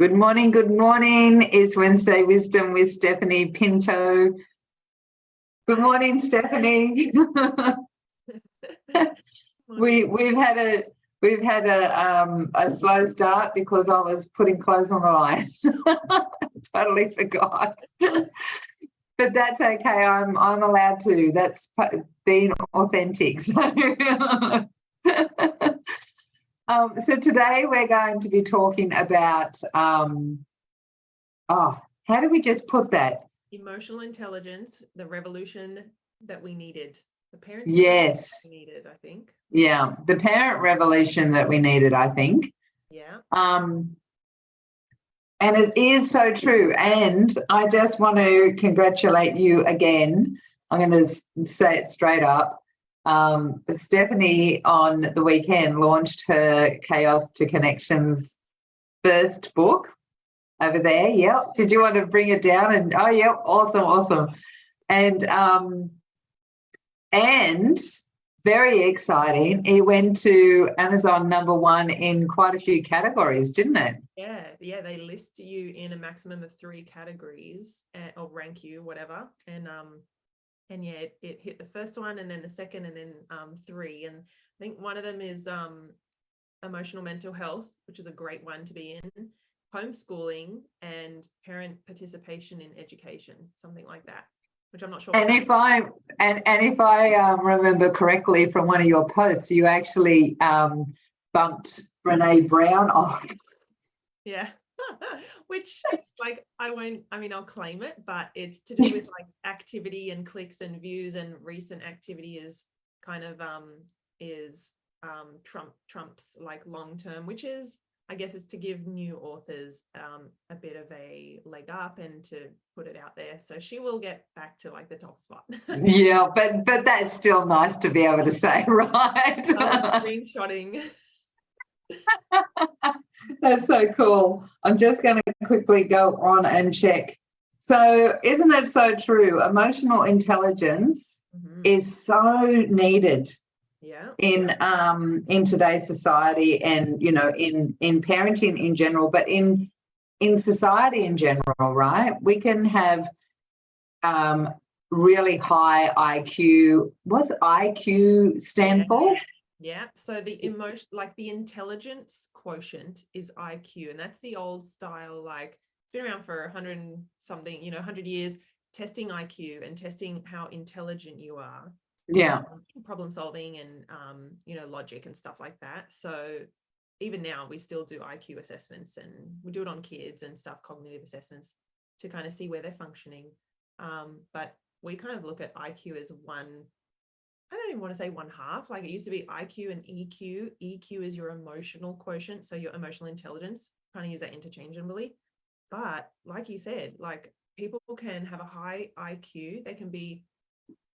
Good morning, good morning. It's Wednesday Wisdom with Stephanie Pinto. Good morning, Stephanie. We've had a slow start because I was putting clothes on the line. Totally forgot. But that's okay. I'm allowed to. That's being authentic. So today we're going to be talking about, how do we just put that? Emotional intelligence, the revolution that we needed. The parenting yes. we needed, I think. Yeah, the parent revolution that we needed, I think. Yeah. And it is so true. And I just want to congratulate you again. I'm going to say it straight up. Stephanie on the weekend launched her Chaos to Connections first book over there. Yep. Did you want to bring it down? And oh, yep, awesome. And very exciting. It went to Amazon #1 in quite a few categories, didn't it? Yeah. They list you in a maximum of 3 categories or rank you, whatever. And yeah, it hit the first one and then the second and then 3. And I think one of them is emotional mental health, which is a great one to be in, homeschooling and parent participation in education, something like that, which I'm not sure. And if I remember correctly from one of your posts, you actually bumped Brene Brown off. Yeah. Which I'll claim it, but it's to do with like activity and clicks and views, and recent activity is kind of Trump's like long term, which is, I guess, it's to give new authors a bit of a leg up and to put it out there. So she will get back to like the top spot. Yeah, but that's still nice to be able to say, right? Screenshotting. That's so cool. I'm just going to quickly go on and check. So isn't it so true? Emotional intelligence is so needed in today's society, and in parenting in general, but in society in general, right? We can have really high IQ. What's IQ stand for? Yeah, so the emotion, like the intelligence quotient is IQ, and that's the old style, like been around for 100 and something, 100 years, testing IQ and testing how intelligent you are. Yeah. Problem solving and, logic and stuff like that. So even now we still do IQ assessments, and we do it on kids and stuff, cognitive assessments, to kind of see where they're functioning. But we kind of look at IQ as one, I don't even want to say one half. Like it used to be IQ and EQ. EQ is your emotional quotient, so your emotional intelligence, kind of use that interchangeably. But like you said, like people can have a high IQ. They can be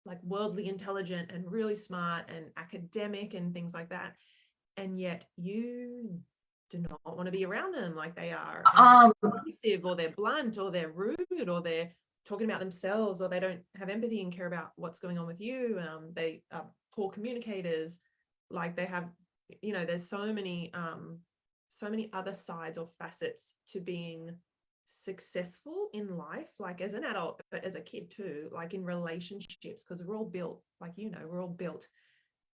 like worldly intelligent and really smart and academic and things like that. And yet you do not want to be around them. Like they are aggressive, or they're blunt, or they're rude, or they're talking about themselves, or they don't have empathy and care about what's going on with you. They are poor communicators. Like they have, there's so many other sides or facets to being successful in life, like as an adult, but as a kid too, like in relationships, because we're all built, like, we're all built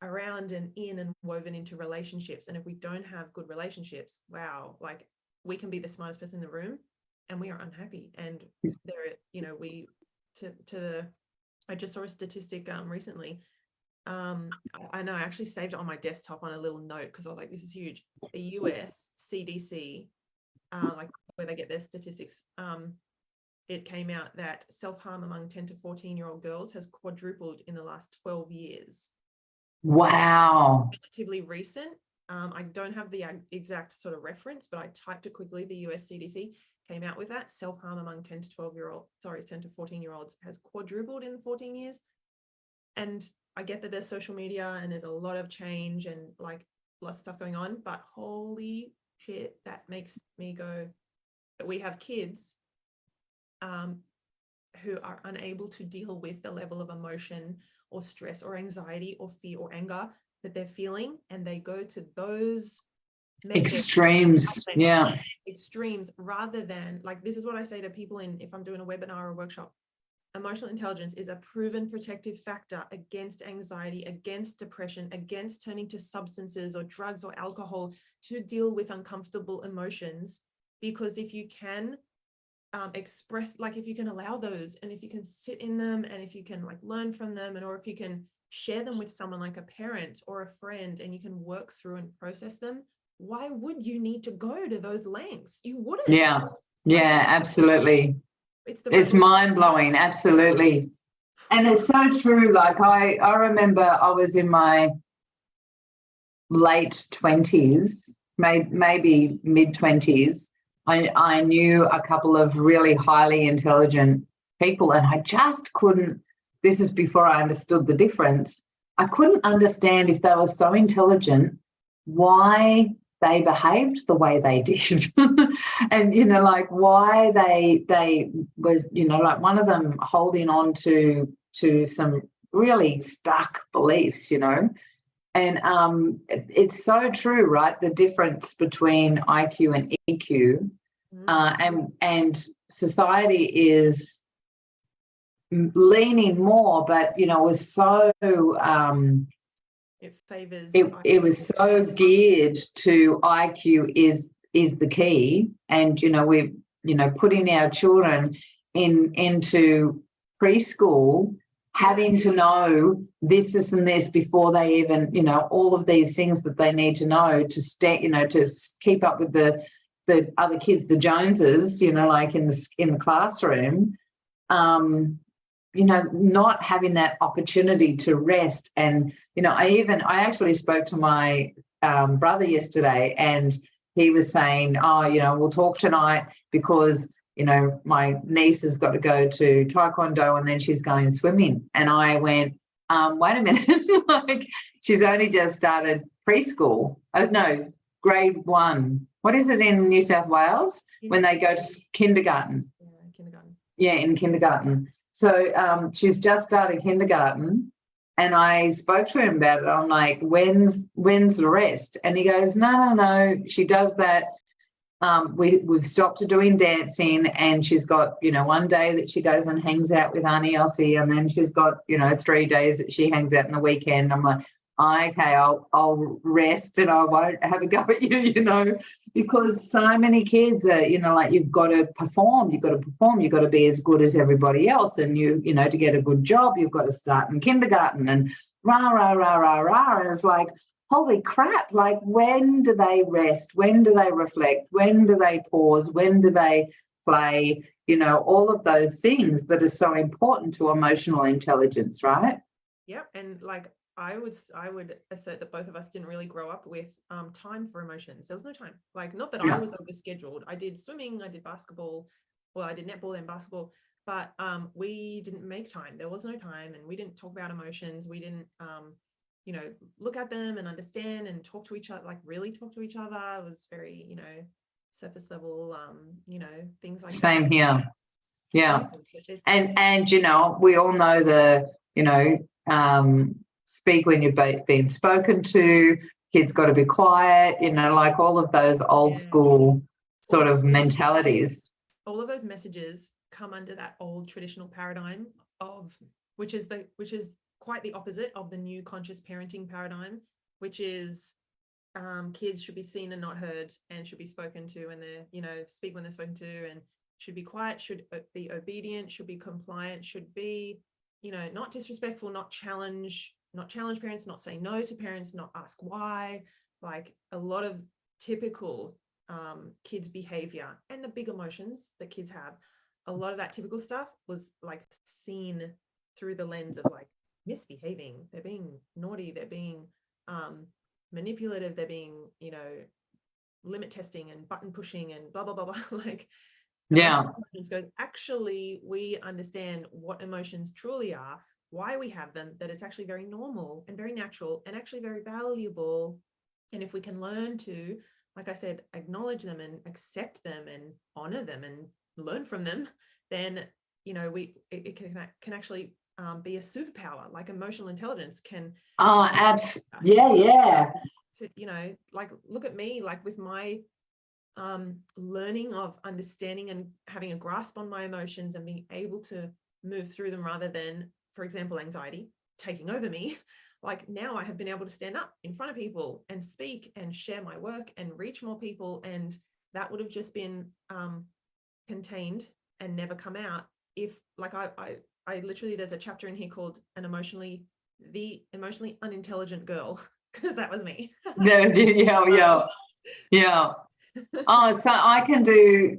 around and in and woven into relationships. And if we don't have good relationships, wow, like we can be the smartest person in the room and we are unhappy. And there, I just saw a statistic recently. I know I actually saved it on my desktop on a little note because I was like, this is huge. The US CDC, like where they get their statistics, it came out that self-harm among 10 to 14-year-old girls has quadrupled in the last 12 years. Wow. Relatively recent. I don't have the exact sort of reference, but I typed it quickly. The US CDC came out with that. Self-harm among 10 to 14-year-olds has quadrupled in 14 years. And I get that there's social media and there's a lot of change and like lots of stuff going on, but holy shit, that makes me go, that we have kids who are unable to deal with the level of emotion or stress or anxiety or fear or anger that they're feeling, and they go to those extremes. Yeah. Extremes, rather than, like, this is what I say to people if I'm doing a webinar or a workshop. Emotional intelligence is a proven protective factor against anxiety, against depression, against turning to substances or drugs or alcohol to deal with uncomfortable emotions. Because if you can express, like, if you can allow those, and if you can sit in them, and if you can, like, learn from them, and or if you can share them with someone like a parent or a friend, and you can work through and process them, why would you need to go to those lengths? You wouldn't. Yeah. Yeah, absolutely. It's mind-blowing. Absolutely. And it's so true. Like, I remember I was in my late 20s, maybe mid 20s. I knew a couple of really highly intelligent people, and I just couldn't, this is before I understood the difference. I couldn't understand, if they were so intelligent, why they behaved the way they did. And, you know, like, why they was, you know, like, one of them holding on to some really stuck beliefs, you know. And it's so true, right? The difference between IQ and EQ, and society is leaning more, but, you know, was so it favors it was so geared to IQ is the key. And, you know, we're, you know, putting our children into preschool, having to know this and this before they even, you know, all of these things that they need to know to stay, you know, to keep up with the other kids, the Joneses, you know, like in the classroom. You know, not having that opportunity to rest. And, you know, I actually spoke to my brother yesterday, and he was saying, oh, you know, we'll talk tonight because, you know, my niece has got to go to taekwondo and then she's going swimming. And I went, wait a minute, like, she's only just started preschool. Oh, no, grade 1. What is it in New South Wales when they go to kindergarten? Yeah, kindergarten. Yeah, in kindergarten. So she's just started kindergarten, and I spoke to him about it. I'm like, when's the rest? And he goes, no. She does that. We've stopped her doing dancing, and she's got, you know, one day that she goes and hangs out with Auntie Elsie, and then she's got, you know, 3 days that she hangs out in the weekend. I'm like, okay, I'll rest and I won't have a go at you, you know, because so many kids are, you know, like, you've got to perform, you've got to be as good as everybody else. And you know, to get a good job, you've got to start in kindergarten, and rah, rah, rah, rah, rah. And it's like, holy crap, like, when do they rest? When do they reflect? When do they pause? When do they play? You know, all of those things that are so important to emotional intelligence, right? Yeah. And, like, I would assert that both of us didn't really grow up with time for emotions. There was no time. Like, not that I was overscheduled. I did swimming, I did basketball, well, I did netball and basketball, but we didn't make time. There was no time, and we didn't talk about emotions. We didn't, you know, look at them and understand and talk to each other, like, really talk to each other. It was very, you know, surface level, you know, things like Same that. here. Yeah. And you know, we all know the, you know, speak when you're being spoken to, kids got to be quiet, you know, like, all of those old school sort of mentalities. All of those messages come under that old traditional paradigm of, which is quite the opposite of the new conscious parenting paradigm, which is kids should be seen and not heard, and should be spoken to, and they're, you know, speak when they're spoken to, and should be quiet, should be obedient, should be compliant, should be, you know, not disrespectful, not challenge parents, not say no to parents, not ask why. Like, a lot of typical kids' behavior and the big emotions that kids have, a lot of that typical stuff was, like, seen through the lens of, like, misbehaving, they're being naughty, they're being manipulative, they're being, you know, limit testing and button pushing and blah blah blah blah. Like, emotions goes, actually, we understand what emotions truly are, why we have them, that it's actually very normal and very natural and actually very valuable. And if we can learn to, like I said, acknowledge them and accept them and honor them and learn from them, then, you know, it can actually be a superpower. Like, emotional intelligence can. Yeah. to, you know, like look at me, like with my learning of understanding and having a grasp on my emotions and being able to move through them rather than, for example, anxiety taking over me. Like now I have been able to stand up in front of people and speak and share my work and reach more people. And that would have just been contained and never come out if, like, I literally, there's a chapter in here called the emotionally unintelligent girl, because that was me. Yeah. Oh, so I can do,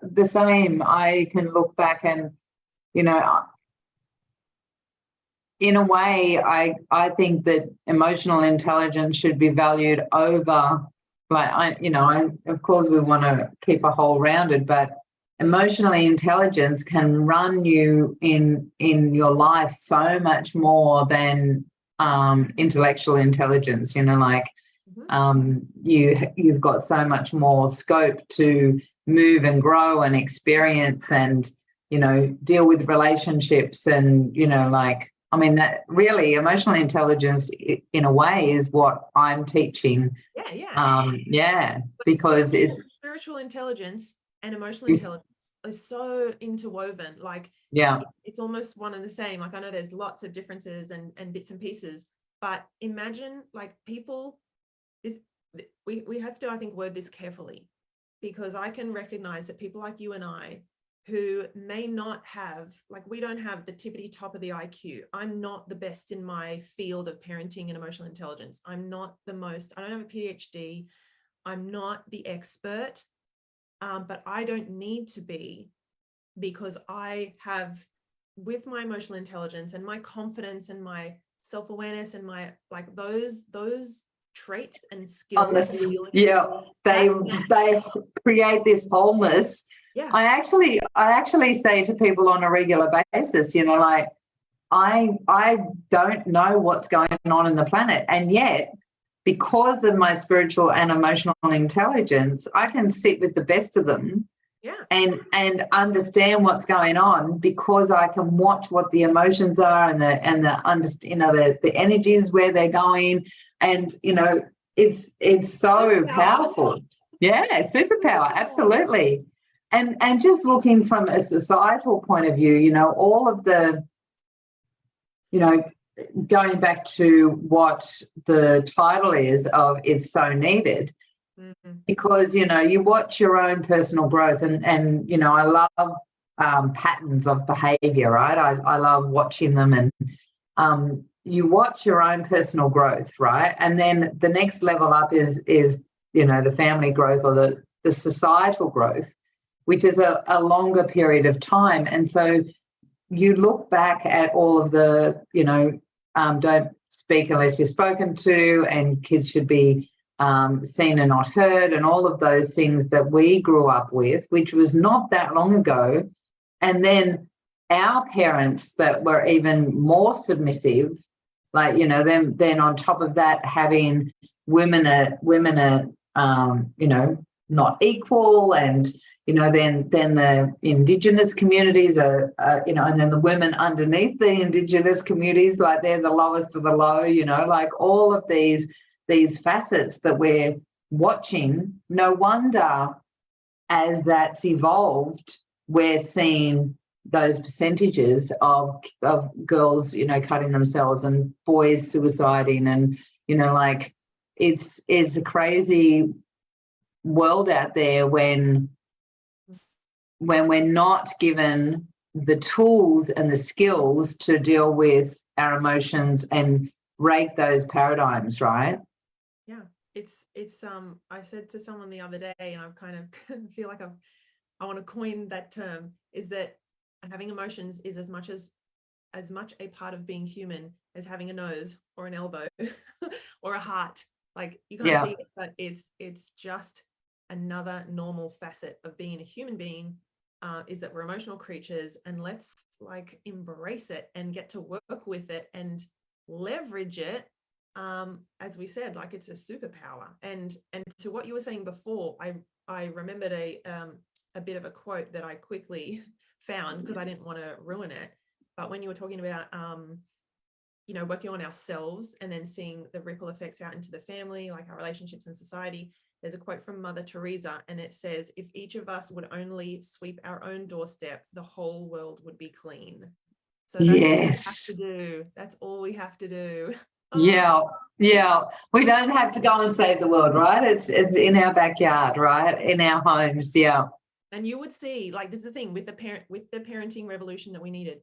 the same. I can look back and, in a way, I think that emotional intelligence should be valued over, like, of course we want to keep a whole rounded, but emotionally intelligence can run you in your life so much more than intellectual intelligence, like you've got so much more scope to move and grow and experience and, deal with relationships and, that really emotional intelligence in a way is what I'm teaching. Because it's spiritual intelligence and emotional intelligence are so interwoven. Like, it's almost one and the same. Like, I know there's lots of differences and bits and pieces, but imagine like people is, we have to, I think, word this carefully, because I can recognize that people like you and I who may not have, like, we don't have the tippity top of the IQ. I'm not the best in my field of parenting and emotional intelligence. I'm not the most, I don't have a PhD. I'm not the expert, but I don't need to be, because I have, with my emotional intelligence and my confidence and my self-awareness and my, like, those traits and skills. They create this wholeness. I actually say to people on a regular basis, like, I don't know what's going on in the planet, and yet because of my spiritual and emotional intelligence, I can sit with the best of them and understand what's going on, because I can watch what the emotions are and the energies, where they're going, and it's so powerful. Superpower, absolutely. And just looking from a societal point of view, all of the, going back to what the title is of It's So Needed, because, you watch your own personal growth and I love patterns of behaviour, right? I love watching them, and you watch your own personal growth, right? And then the next level up is the family growth or the societal growth, which is a longer period of time. And so you look back at all of the, don't speak unless you're spoken to, and kids should be seen and not heard, and all of those things that we grew up with, which was not that long ago. And then our parents that were even more submissive, like, then on top of that, having women are not equal, and then the Indigenous communities are, and then the women underneath the Indigenous communities, like they're the lowest of the low, like all of these facets that we're watching. No wonder, as that's evolved, we're seeing those percentages of girls, cutting themselves, and boys suiciding, and, like, it's a crazy world out there when we're not given the tools and the skills to deal with our emotions and break those paradigms, right? It's I said to someone the other day, and I've kind of feel like I want to coin that term, is that having emotions is as much a part of being human as having a nose or an elbow or a heart. Like, you can't see it, but it's just another normal facet of being a human being, is that we're emotional creatures, and let's, like, embrace it and get to work with it and leverage it. As we said, like, it's a superpower. And to what you were saying before, I remembered a bit of a quote that I quickly found, because I didn't want to ruin it. But when you were talking about working on ourselves and then seeing the ripple effects out into the family, like our relationships and society. There's a quote from Mother Teresa, and it says, if each of us would only sweep our own doorstep, the whole world would be clean. So that's all we have to do. That's all we have to do. Yeah. We don't have to go and save the world, right? It's in our backyard, right? In our homes. Yeah. And you would see, like, this is the thing with the parenting revolution that we needed.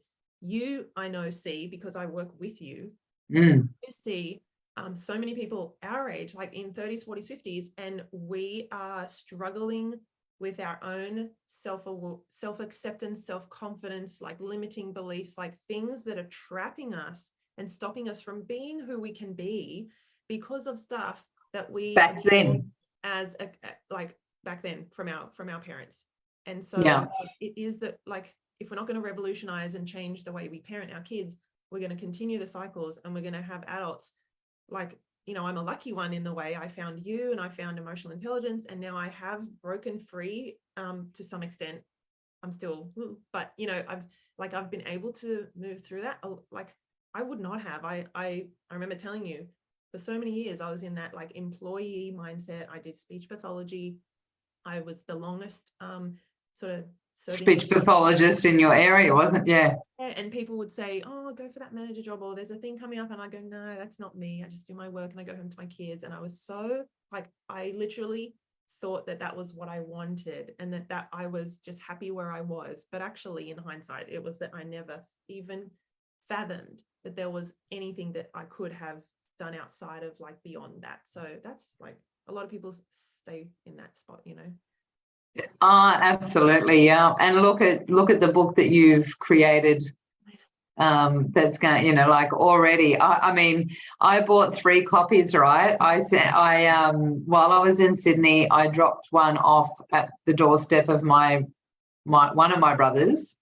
I know, see, because I work with you, you see so many people our age, like in 30s, 40s, 50s, and we are struggling with our own self-acceptance, self-confidence, like limiting beliefs, like things that are trapping us and stopping us from being who we can be because of stuff that we back then back then from our parents. And so it is that, like, if we're not going to revolutionize and change the way we parent our kids, we're going to continue the cycles, and we're going to have adults like, I'm a lucky one in the way I found you and I found emotional intelligence, and now I have broken free to some extent. I'm still, but I've been able to move through that. Like, I would not have. I remember telling you, for so many years I was in that like employee mindset. I did speech pathology. I was the longest sort of speech pathologist in your area, wasn't? Yeah. And people would say, oh, go for that manager job, or there's a thing coming up, and I go, no, that's not me. I just do my work and I go home to my kids. And I was so like, I literally thought that was what I wanted, and that I was just happy where I was. But actually, in hindsight, it was that I never even fathomed that there was anything that I could have done outside of like beyond that. So that's like, a lot of people stay in that spot, Absolutely, yeah. And look at the book that you've created. That's going, like already. I mean, I bought 3 copies, right? While I was in Sydney, I dropped one off at the doorstep of my one of my brothers,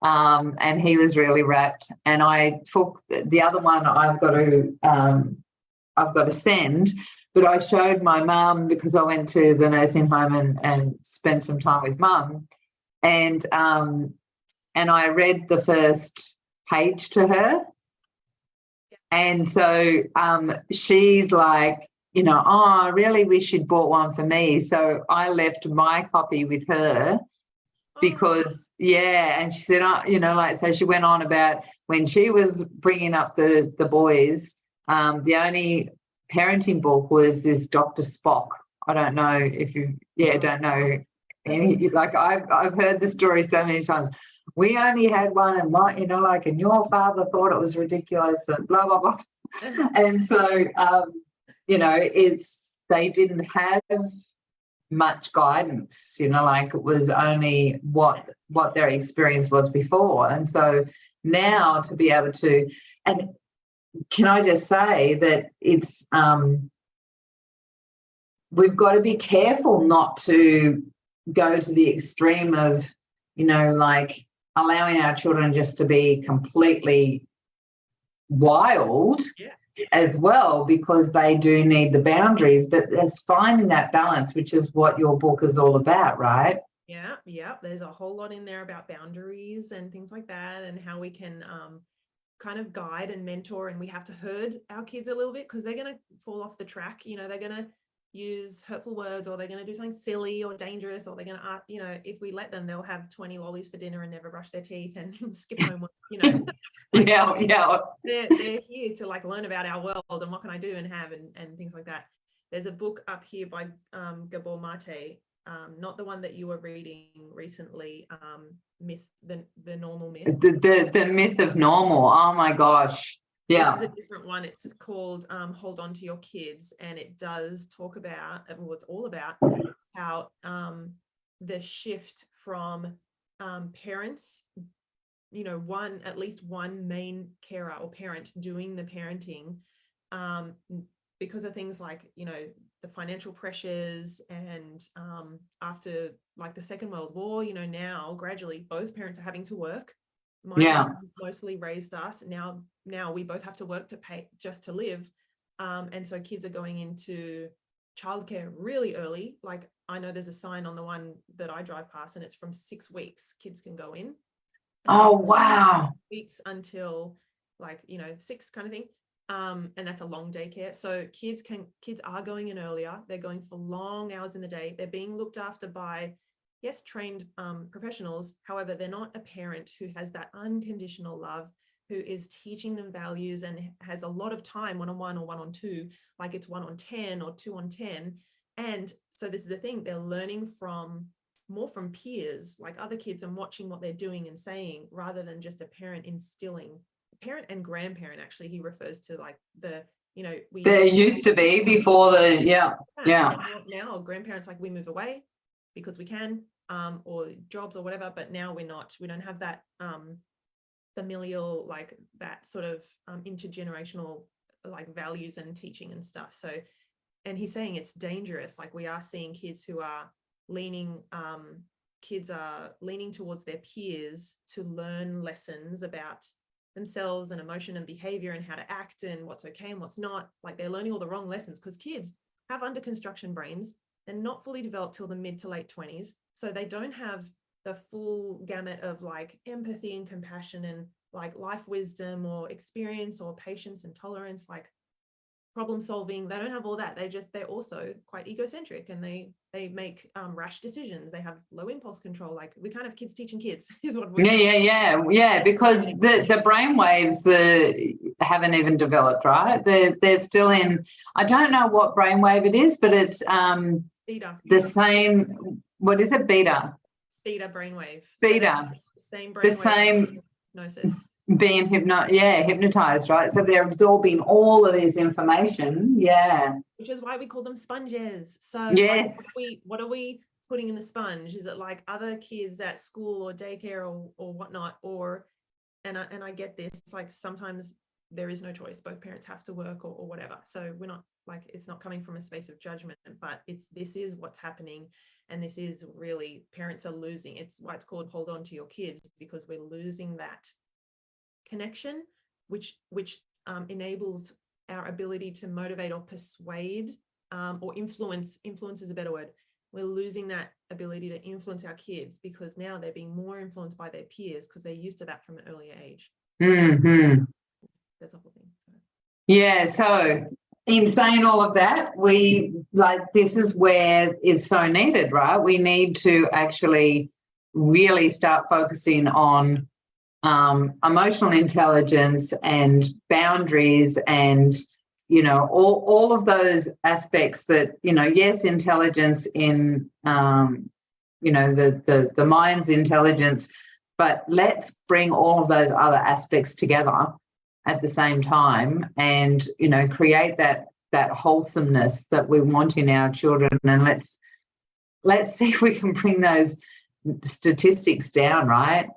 and he was really wrapped. And I took the other one. I've got to send. But I showed my mum, because I went to the nursing home and spent some time with mum, and I read the first page to her, and so she's like, oh, I really wish you'd bought one for me. So I left my copy with her because, and she said, so she went on about when she was bringing up the boys, the only parenting book was this Dr. Spock. I don't know if you don't know any, like I've heard the story so many times. We only had one, and and your father thought it was ridiculous and blah blah blah. And so they didn't have much guidance, like it was only what their experience was before. And so now to be able to, and can I just say that it's we've got to be careful not to go to the extreme of, like allowing our children just to be completely wild as well, because they do need the boundaries. But it's finding that balance, which is what your book is all about, right? Yeah. There's a whole lot in there about boundaries and things like that, and how we can kind of guide and mentor, and we have to herd our kids a little bit, because they're going to fall off the track. They're going to use hurtful words, or they're going to do something silly or dangerous, or they're going to, if we let them, they'll have 20 lollies for dinner and never brush their teeth and skip homework, They're here to like learn about our world and what can I do and have and things like that. There's a book up here by Gabor Mate, not the one that you were reading recently, the normal myth. The myth of normal. Oh my gosh. Yeah. This is a different one. It's called Hold On to Your Kids, and it does talk about, well, it's all about how the shift from parents, at least one main carer or parent doing the parenting, because of things like, the financial pressures, and after like the Second World War, now gradually both parents are having to work. My mom mostly raised us. Now we both have to work to pay just to live. And so kids are going into childcare really early. Like, I know there's a sign on the one that I drive past, and it's from 6 weeks kids can go in. Oh, wow. Weeks until like, 6 kind of thing. And that's a long daycare. So kids are going in earlier. They're going for long hours in the day. They're being looked after by, yes, trained professionals. However, they're not a parent who has that unconditional love, who is teaching them values and has a lot of time one-on-one or one-on-two, like it's 1-on-10 or 2-on-10. And so this is the thing, they're learning more from peers, like other kids, and watching what they're doing and saying, rather than just a parent instilling. Parent and grandparent, actually, he refers to, like, there used to be before the now grandparents, like, we move away because we can, or jobs or whatever, but now we don't have that familial, like that sort of intergenerational, like, values and teaching and stuff. So, and he's saying it's dangerous. Like, we are seeing kids who are leaning towards their peers to learn lessons about themselves and emotion and behavior and how to act and what's okay and what's not. Like, they're learning all the wrong lessons because kids have under construction brains. They're not fully developed till the mid to late 20s. So they don't have the full gamut of, like, empathy and compassion and, like, life wisdom or experience or patience and tolerance, like problem solving. They don't have all that. They're also quite egocentric, and they make rash decisions. They have low impulse control. Like, we kind of kids teaching kids is what we're because the brain waves haven't even developed, right? They're still in, I don't know what brainwave it is, but it's beta. The same, what is it? Beta brainwave. Beta. So same brainwave. The same hypnosis. Being hypnotized, right? So they're absorbing all of this information. Yeah. Which is why we call them sponges. So yes. Like, what are we putting in the sponge? Is it like other kids at school or daycare or whatnot? And I get this. It's like sometimes there is no choice. Both parents have to work or whatever. So we're not, like, it's not coming from a space of judgment, but this is what's happening. And this is really, parents are losing. It's why it's called Hold On to Your Kids, because we're losing that connection, which enables our ability to motivate or persuade or influence is a better word. We're losing that ability to influence our kids because now they're being more influenced by their peers because they're used to that from an earlier age. Mm-hmm. That's the whole thing. Yeah, so in saying all of that, this is where it's so needed, right? We need to actually really start focusing on emotional intelligence and boundaries and, all of those aspects that, yes, intelligence in, the mind's intelligence, but let's bring all of those other aspects together at the same time and, create that wholesomeness that we want in our children. And let's see if we can bring those statistics down, right?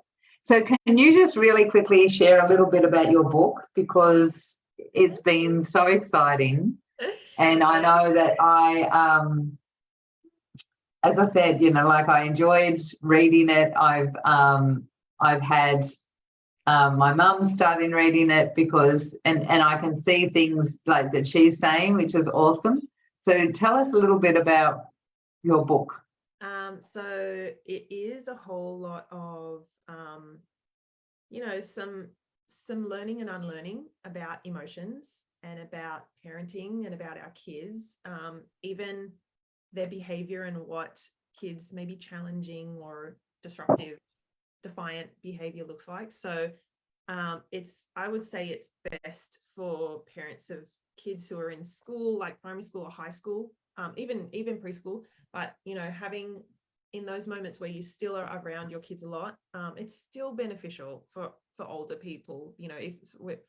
So can you just really quickly share a little bit about your book, because it's been so exciting. And I know that as I said, I enjoyed reading it. I've had my mum starting reading it because, and I can see things like that she's saying, which is awesome. So tell us a little bit about your book. So it is a whole lot of, some learning and unlearning about emotions and about parenting and about our kids, even their behavior and what kids may be challenging or disruptive, defiant behavior looks like. So I would say it's best for parents of kids who are in school, like primary school or high school, even preschool, but having in those moments where you still are around your kids a lot, it's still beneficial for older people,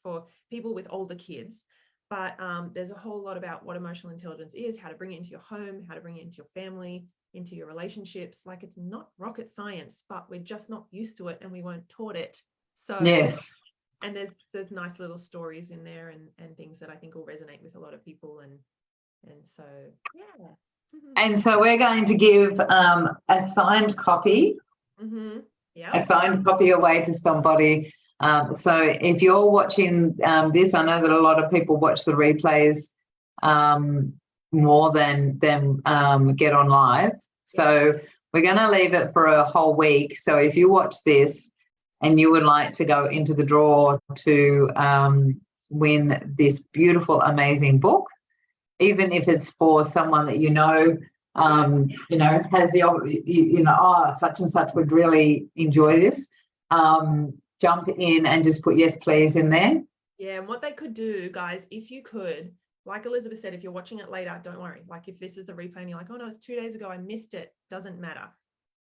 for people with older kids. But there's a whole lot about what emotional intelligence is, how to bring it into your home, how to bring it into your family, into your relationships. Like, it's not rocket science, but we're just not used to it and we weren't taught it. So yes. And there's nice little stories in there and things that I think will resonate with a lot of people. And so, yeah. And so we're going to give a signed copy, a signed copy away to somebody. So if you're watching this, I know that a lot of people watch the replays more than get on live. So we're going to leave it for a whole week. So if you watch this, and you would like to go into the draw to win this beautiful, amazing book, even if it's for someone that has the such and such would really enjoy this, jump in and just put yes please in there. Yeah, and what they could do, guys, if you could, like Elizabeth said, if you're watching it later, don't worry. Like if this is the replay and you're like, oh no, it's 2 days ago, I missed it, doesn't matter.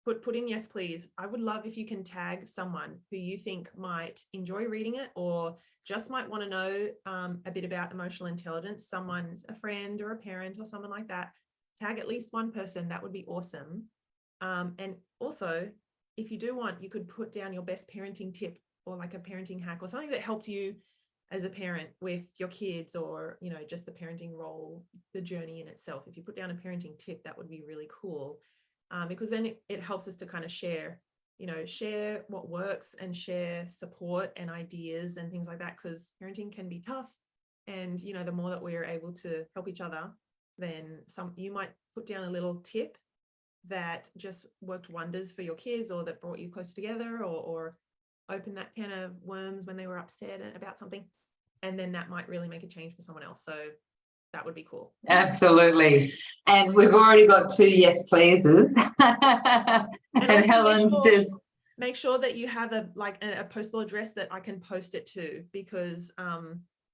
Put in yes please. I would love if you can tag someone who you think might enjoy reading it or just might want to know a bit about emotional intelligence, someone, a friend or a parent or someone like that. Tag at least one person. That would be awesome. And also, if you do want, you could put down your best parenting tip or like a parenting hack or something that helped you as a parent with your kids, or just the parenting role, the journey in itself. If you put down a parenting tip, that would be really cool. Because then it helps us to kind of share what works and share support and ideas and things like that, because parenting can be tough. And, the more that we're able to help each other, then you might put down a little tip that just worked wonders for your kids, or that brought you closer together, or opened that can of worms when they were upset about something. And then that might really make a change for someone else. So that would be cool. Absolutely. And we've already got 2 yes pleases. and Helen's just make sure that you have a postal address that I can post it to, because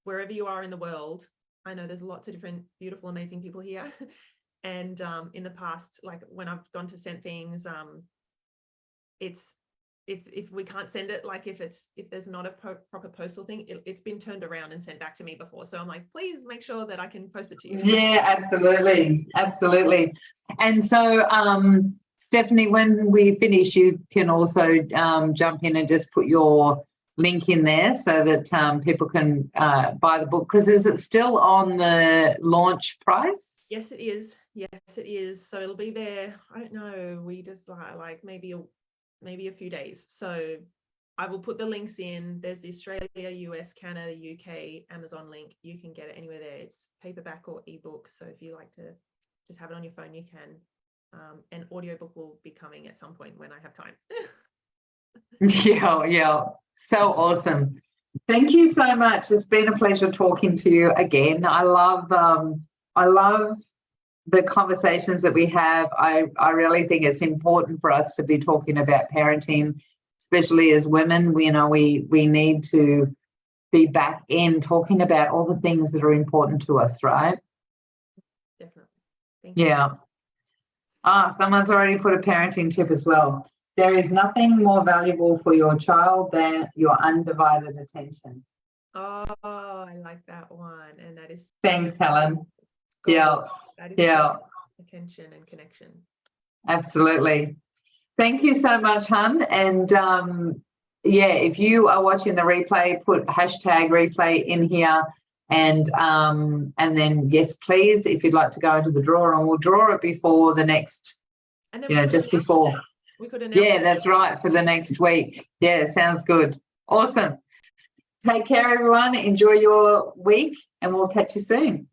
wherever you are in the world, I know there's lots of different beautiful, amazing people here. And in the past, like when I've gone to send things, it's if we can't send it, like if there's not a proper postal thing, it's been turned around and sent back to me before. So I'm like, please make sure that I can post it to you. Yeah, absolutely. And so Stephanie, when we finish, you can also jump in and just put your link in there so that people can buy the book, because is it still on the launch price? Yes, it is. So it'll be there, I don't know, we just like maybe a few days. So I will put the links in. There's the Australia, US, Canada, UK, Amazon link. You can get it anywhere there. It's paperback or ebook. So if you like to just have it on your phone, you can. And audiobook will be coming at some point when I have time. Yeah. So awesome. Thank you so much. It's been a pleasure talking to you again. I love the conversations that we have. I really think it's important for us to be talking about parenting, especially as women. We need to be back in talking about all the things that are important to us, right? Definitely. Thank you. Yeah. Someone's already put a parenting tip as well. There is nothing more valuable for your child than your undivided attention. Oh, I like that one. And that is... Thanks, Helen. Gold. Yeah. That is attention and connection. Absolutely. Thank you so much, Hun. And if you are watching the replay, put hashtag replay in here, and then yes, please, if you'd like to go into the draw, and we'll draw it before the next, and then just before. We could announce it. That's right, for the next week. Yeah, sounds good. Awesome. Take care, everyone. Enjoy your week, and we'll catch you soon.